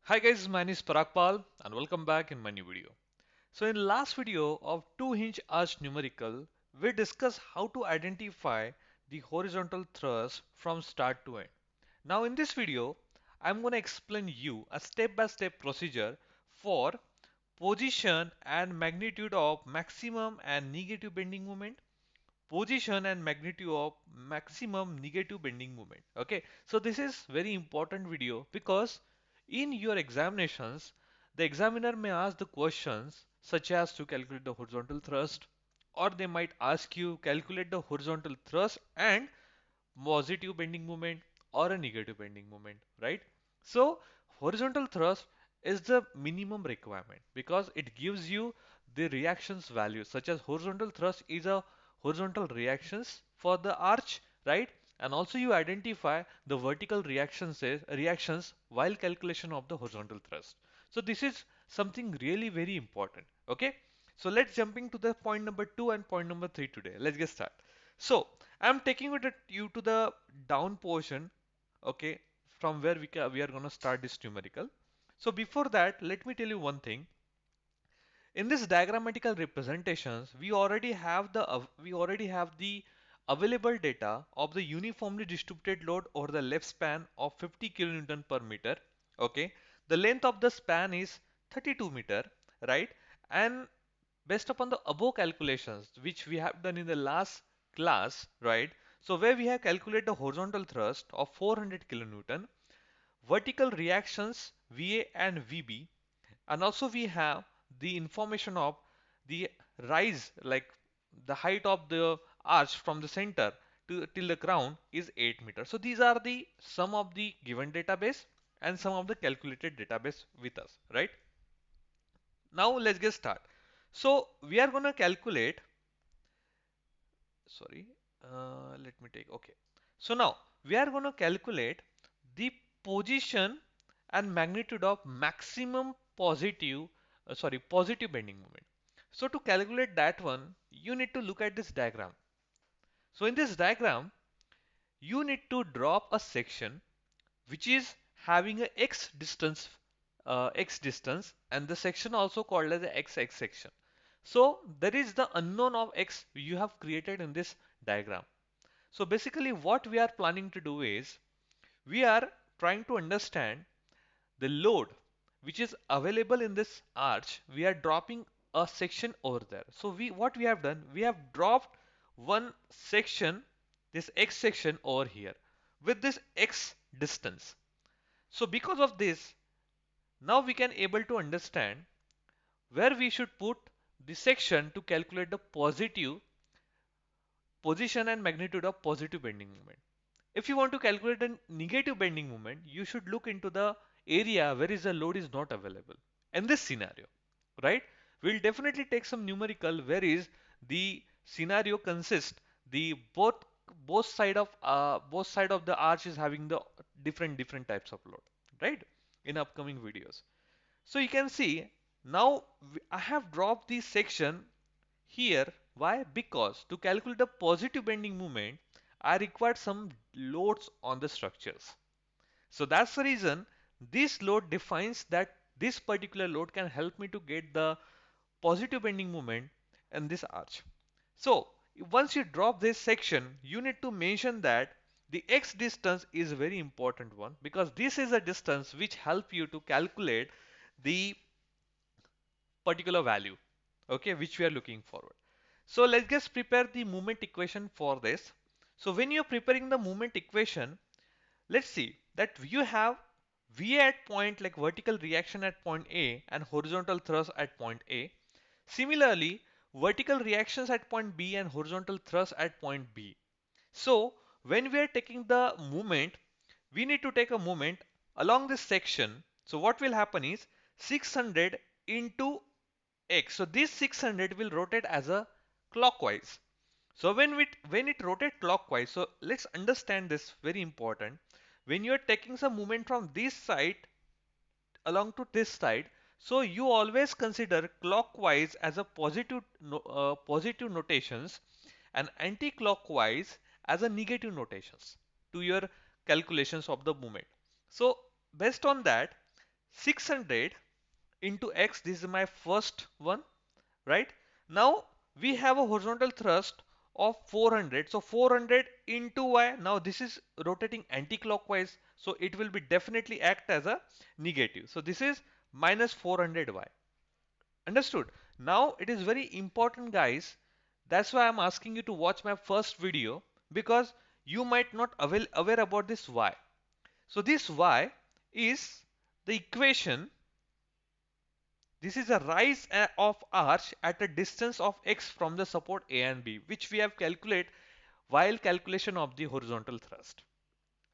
Hi guys, my name is Parakpal and welcome back in my new video. So in last video of 2 hinge arch numerical, we discussed how to identify the horizontal thrust from start to end. Now in this video, I'm going to explain you a step-by-step procedure for position and magnitude of maximum and negative bending moment, position and magnitude of maximum negative bending moment. Okay, so this is very important video because in your examinations the examiner may ask the questions such as to calculate the horizontal thrust, or they might ask you calculate the horizontal thrust and positive bending moment or a negative bending moment, right? So horizontal thrust is the minimum requirement because it gives you the reactions value, such as horizontal thrust is a horizontal reactions for the arch, right? And also you identify the vertical reactions while calculation of the horizontal thrust. So this is something really very important. Okay, so let's jumping to the point number 2 and point number 3 today. Let's get started. So I'm taking you to the down portion, okay, from where we are going to start this numerical. So before that, let me tell you one thing. In this diagrammatical representations, we already have the available data of the uniformly distributed load over the left span of 50 kilonewton per meter. Okay, the length of the span is 32 meter, right? And based upon the above calculations which we have done in the last class, right? So where we have calculated the horizontal thrust of 400 kilonewton, vertical reactions VA and VB, and also we have the information of the rise, like the height of the arch from the center to till the ground is 8 meters. So these are the some of the given database and some of the calculated database with us, right? Now let's get started. So we are going to calculate, sorry, let me take, okay. So now we are going to calculate the position and magnitude of maximum positive bending moment. So to calculate that one, you need to look at this diagram. So in this diagram, you need to drop a section which is having a x distance, and the section also called as the xx section. So there is the unknown of x you have created in this diagram. So basically what we are planning to do is we are trying to understand the load which is available in this arch. We are dropping a section over there. So what we have done, we have dropped one section, this x section over here with this x distance. So because of this, now we can able to understand where we should put the section to calculate the positive position and magnitude of positive bending moment. If you want to calculate a negative bending moment, you should look into the area where is the load is not available. In this scenario, right? We'll definitely take some numerical where is the scenario consists the both side of the arch is having the different types of load, right? In upcoming videos. So you can see now I have dropped this section here. Why? Because to calculate the positive bending moment, I required some loads on the structures. So that's the reason this load defines that this particular load can help me to get the positive bending moment in this arch. So once you drop this section, you need to mention that the x distance is a very important one because this is a distance which help you to calculate the particular value, okay, which we are looking forward. So let's just prepare the moment equation for this. So when you're preparing the moment equation, let's see that you have VA at point like vertical reaction at point A and horizontal thrust at point A. Similarly, vertical reactions at point B and horizontal thrust at point B. So when we are taking the moment, we need to take a moment along this section. So what will happen is 600 into x. So this 600 will rotate as a clockwise. So when it rotate clockwise, so let's understand this very important. When you are taking some movement from this side along to this side, so you always consider clockwise as a positive notations and anti-clockwise as a negative notations to your calculations of the movement. So based on that, 600 into x, this is my first one, right? Now we have a horizontal thrust of 400. So 400 into y. Now this is rotating anti-clockwise. So it will be definitely act as a negative. So this is minus 400y. Understood? Now it is very important, guys. That's why I'm asking you to watch my first video, because you might not aware about this y. So this y is the equation. This is a rise of arch at a distance of x from the support A and B, which we have calculated while calculation of the horizontal thrust,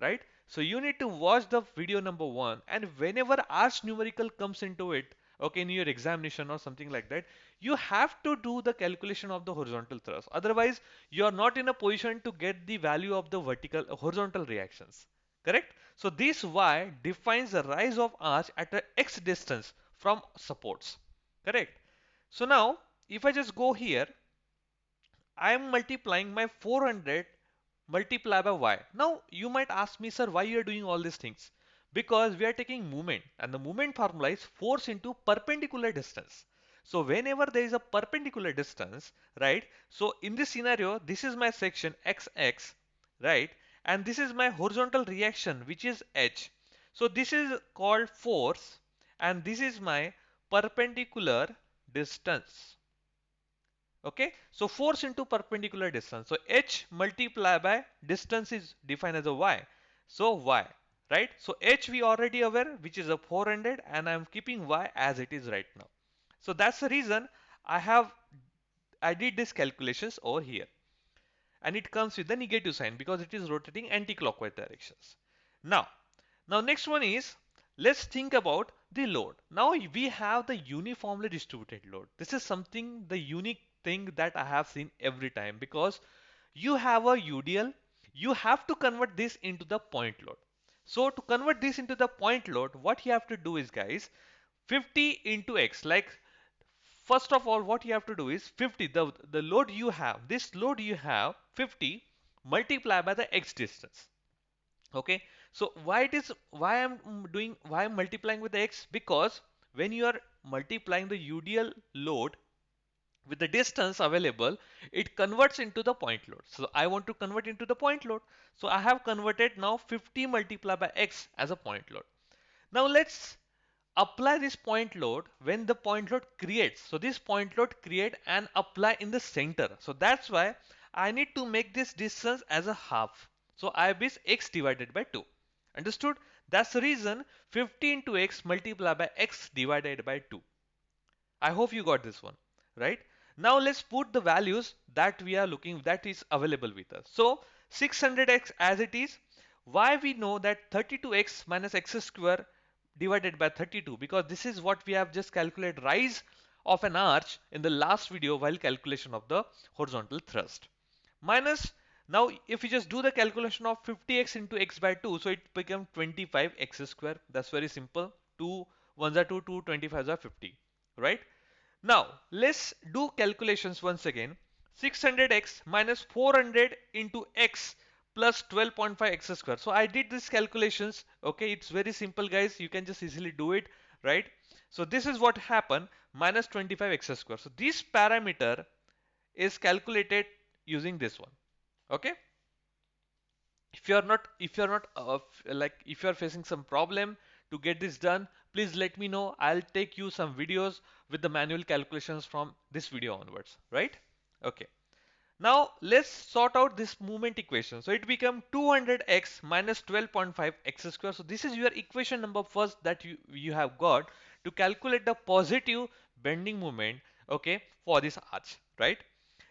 right? So you need to watch the video number 1, and whenever arch numerical comes into it, okay, in your examination or something like that, you have to do the calculation of the horizontal thrust. Otherwise, you are not in a position to get the value of the horizontal reactions. Correct? So this y defines the rise of arch at a x distance from supports. Correct? So now, if I just go here, I am multiplying my 400 multiply by y. Now you might ask me, sir, why you are doing all these things? Because we are taking moment, and the moment formula is force into perpendicular distance. So whenever there is a perpendicular distance, right? So in this scenario, this is my section xx, right? And this is my horizontal reaction, which is h. So this is called force, and this is my perpendicular distance. Okay, so force into perpendicular distance. So h multiplied by distance is defined as a y. So y, right? So h we already aware, which is a 400, and I'm keeping y as it is right now. So that's the reason I did these calculations over here, and it comes with the negative sign because it is rotating anti-clockwise directions. Now, next one is, let's think about the load. Now we have the uniformly distributed load. This is something, the unique thing that I have seen every time, because you have a UDL, you have to convert this into the point load. So to convert this into the point load, what you have to do is, guys, 50 into x. Like, first of all, what you have to do is 50, the load you have, this load you have 50 multiplied by the x distance. Okay, so why I'm multiplying with the x? Because when you are multiplying the UDL load with the distance available, it converts into the point load. So I want to convert into the point load. So I have converted now 50 multiplied by x as a point load. Now let's apply this point load when the point load creates. So this point load create and apply in the center. So that's why I need to make this distance as a half. So I have this x divided by 2. Understood? That's the reason 50 into x multiplied by x divided by 2. I hope you got this one, right? Now let's put the values that we are looking, that is available with us. So 600x as it is. Why we know that 32x minus x square divided by 32? Because this is what we have just calculated, rise of an arch in the last video while calculation of the horizontal thrust. Minus, now if you just do the calculation of 50x into x by 2, so it becomes 25x square. That's very simple. 2 1s are 2, 2 25s are 50, right? Now, let's do calculations once again. 600x minus 400 into x plus 12.5 x square. So I did these calculations. Okay, it's very simple, guys. You can just easily do it, right? So this is what happened, minus 25 x square. So this parameter is calculated using this one. Okay, if you're facing some problem to get this done, please let me know. I'll take you some videos with the manual calculations from this video onwards, right? Okay, now let's sort out this movement equation. So it become 200x minus 12.5 x square. So this is your equation number first that you have got to calculate the positive bending moment, okay, for this arch, right?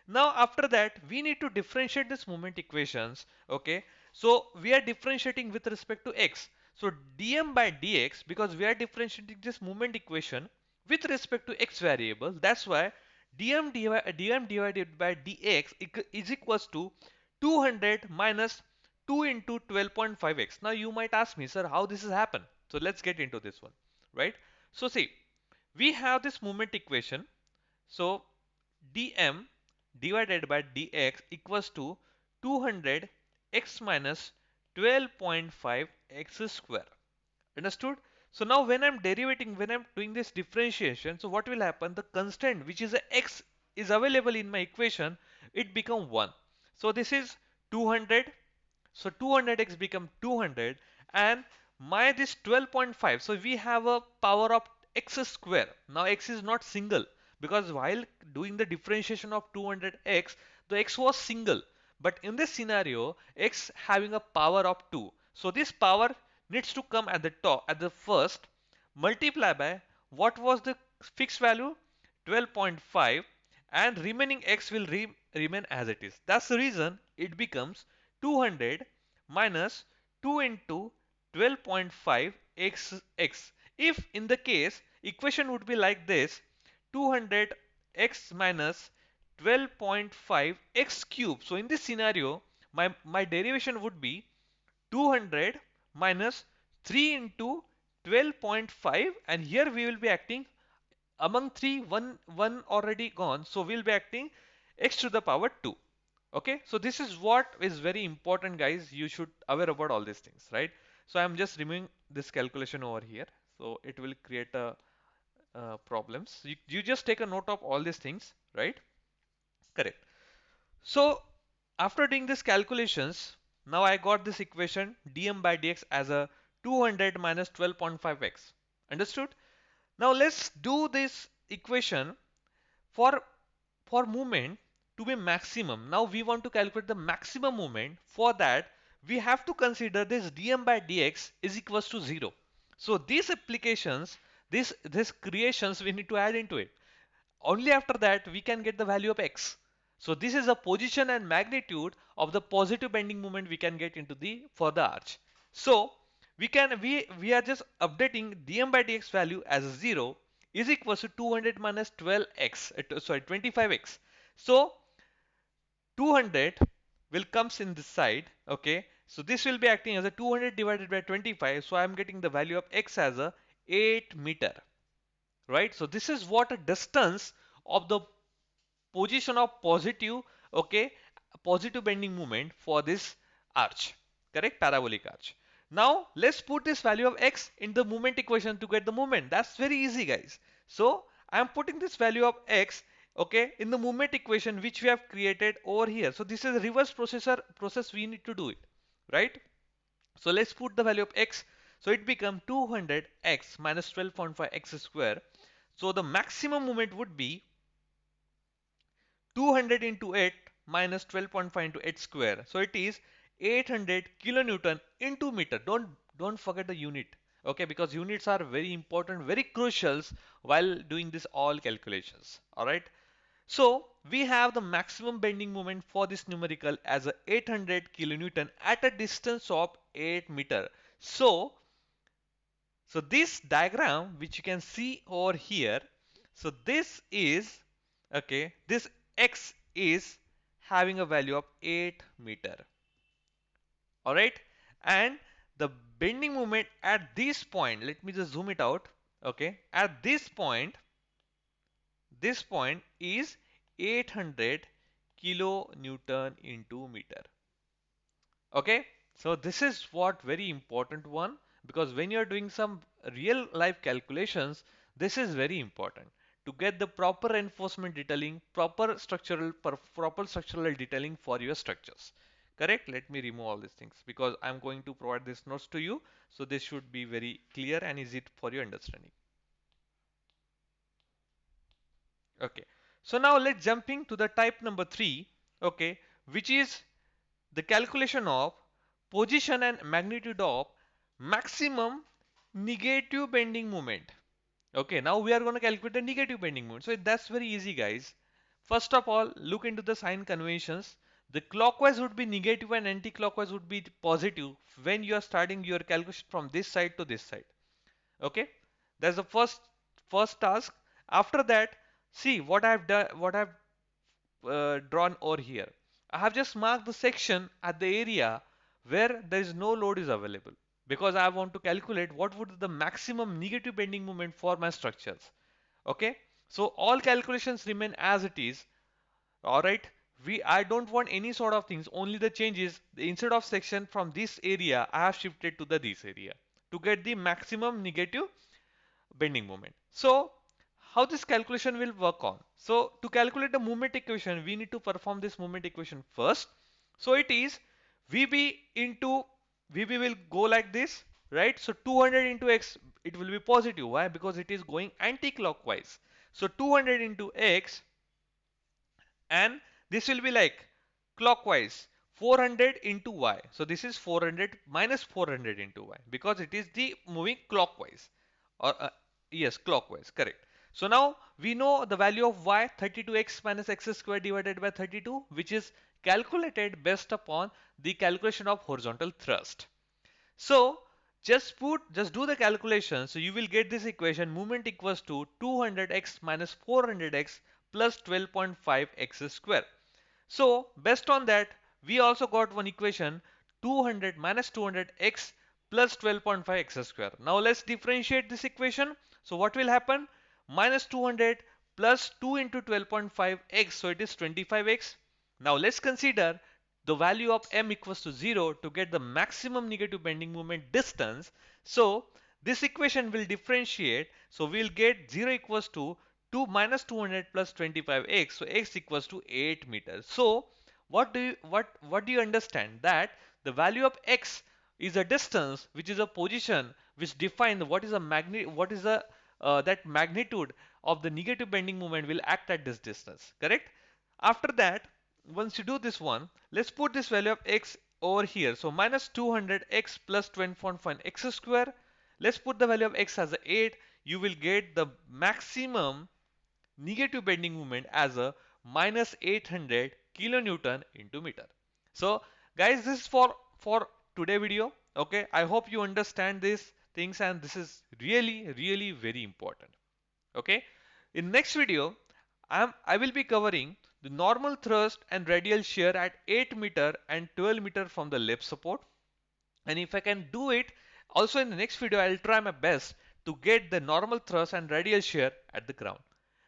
Now after that, we need to differentiate this moment equations. Okay, so we are differentiating with respect to x. So dm by dx, because we are differentiating this moment equation with respect to x variable, that's why dm divided by dx is equals to 200 minus 2 into 12.5x. Now you might ask me, sir, how this has happened? So let's get into this one, right? So see, we have this moment equation. So dm divided by dx equals to 200 x minus 12.5 x square. Understood? So now when I'm derivating, when I'm doing this differentiation, so what will happen? The constant which is a x is available in my equation, it become 1. So this is 200. So 200x become 200, and my this 12.5. So we have a power of x square. Now x is not single because while doing the differentiation of 200x, the x was single. But in this scenario, x having a power of 2. So this power needs to come at the top, at the first, multiply by what was the fixed value? 12.5, and remaining x will remain as it is. That's the reason it becomes 200 minus 2 into 12.5 x. If in the case equation would be like this, 200 x minus 12.5 x cube. So in this scenario, my derivation would be 200 minus 3 into 12.5, and here we will be acting among 3, 1 already gone, so we'll be acting x to the power 2. Okay, so this is what is very important, guys. You should aware about all these things, right? So I'm just removing this calculation over here, so it will create a problems. You just take a note of all these things, right? Correct. So after doing these calculations, now I got this equation dm by dx as a 200 minus 12.5x. Understood? Now let's do this equation for movement to be maximum. Now we want to calculate the maximum movement. For that, we have to consider this dm by dx is equals to 0. So these applications, these creations, we need to add into it. Only after that we can get the value of x. So this is a position and magnitude of the positive bending moment we can get into the for the arch. So we are just updating dm by dx value as 0 is equals to 200 minus 12x, sorry, 25x. So 200 will comes in this side. Okay, so this will be acting as a 200 divided by 25. So I am getting the value of x as a 8 meter, right? So this is what a distance of the position of positive, okay, positive bending moment for this arch, correct, parabolic arch. Now let's put this value of x in the moment equation to get the moment. That's very easy, guys. So I am putting this value of x, okay, in the moment equation which we have created over here. So this is a reverse process we need to do it, right? So let's put the value of x. So it become 200x minus 12.5 x square. So the maximum moment would be 200 into 8 minus 12.5 into 8 square. So it is 800 kilonewton into meter. Don't forget the unit. Okay, because units are very important, very crucial while doing this all calculations. All right. So we have the maximum bending moment for this numerical as a 800 kilonewton at a distance of 8 meter. So this diagram which you can see over here, so this is, okay, this x is having a value of 8 meter. All right, and the bending moment at this point, let me just zoom it out. Okay, at this point is 800 kilonewton into meter. Okay, so this is what very important one, because when you're doing some real life calculations, this is very important to get the proper reinforcement detailing, proper structural detailing for your structures. Correct? Let me remove all these things because I'm going to provide these notes to you, so this should be very clear and easy for your understanding. Okay, so now let's jumping to the type number 3, okay, which is the calculation of position and magnitude of maximum negative bending moment. Okay, now we are going to calculate the negative bending moment. So that's very easy, guys. First of all, look into the sign conventions. The clockwise would be negative and anti-clockwise would be positive when you are starting your calculation from this side to this side. Okay, that's the first task. After that, see what I've done, what I've drawn over here. I have just marked the section at the area where there is no load is available, because I want to calculate what would the maximum negative bending moment for my structures. Okay, so all calculations remain as it is. All right, I don't want any sort of things. Only the change is instead of section from this area, I have shifted to the this area to get the maximum negative bending moment. So how this calculation will work on? So to calculate the moment equation, we need to perform this moment equation first. So it is VB into VB will go like this, right? So 200 into X, it will be positive. Why? Because it is going anti-clockwise. So 200 into X, and this will be like clockwise 400 into y. So this is 400 minus 400 into y because it is the moving clockwise, or yes, clockwise, correct. So now we know the value of y, 32x minus x square divided by 32, which is calculated based upon the calculation of horizontal thrust. So just do the calculation. So you will get this equation: movement equals to 200x minus 400x plus 12.5x square. So based on that, we also got one equation: 200 minus 200x plus 12.5x square. Now let's differentiate this equation. So what will happen? Minus 200 plus 2 into 12.5x, so it is 25x. Now let's consider the value of m equals to 0 to get the maximum negative bending moment distance. So this equation will differentiate. So we'll get 0 equals to 2 minus 200 plus 25x. So x equals to 8 meters. So what do you understand? That the value of x is a distance, which is a position which defines what is a that magnitude of the negative bending moment will act at this distance. Correct? After that, once you do this one, let's put this value of x over here. So minus 200x plus 20.5 x square. Let's put the value of x as a 8. You will get the maximum negative bending moment as a minus 800 kilonewton into meter. So guys, this is for today video. Okay, I hope you understand these things, and this is really very important. Okay, in next video I will be covering the normal thrust and radial shear at 8 meter and 12 meter from the lip support. And if I can do it, also in the next video I'll try my best to get the normal thrust and radial shear at the ground.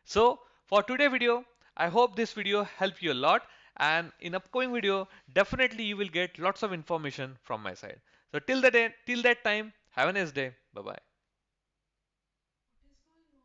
So for today video, I hope this video helped you a lot, and in upcoming video definitely you will get lots of information from my side. So till that time, have a nice day. Bye bye.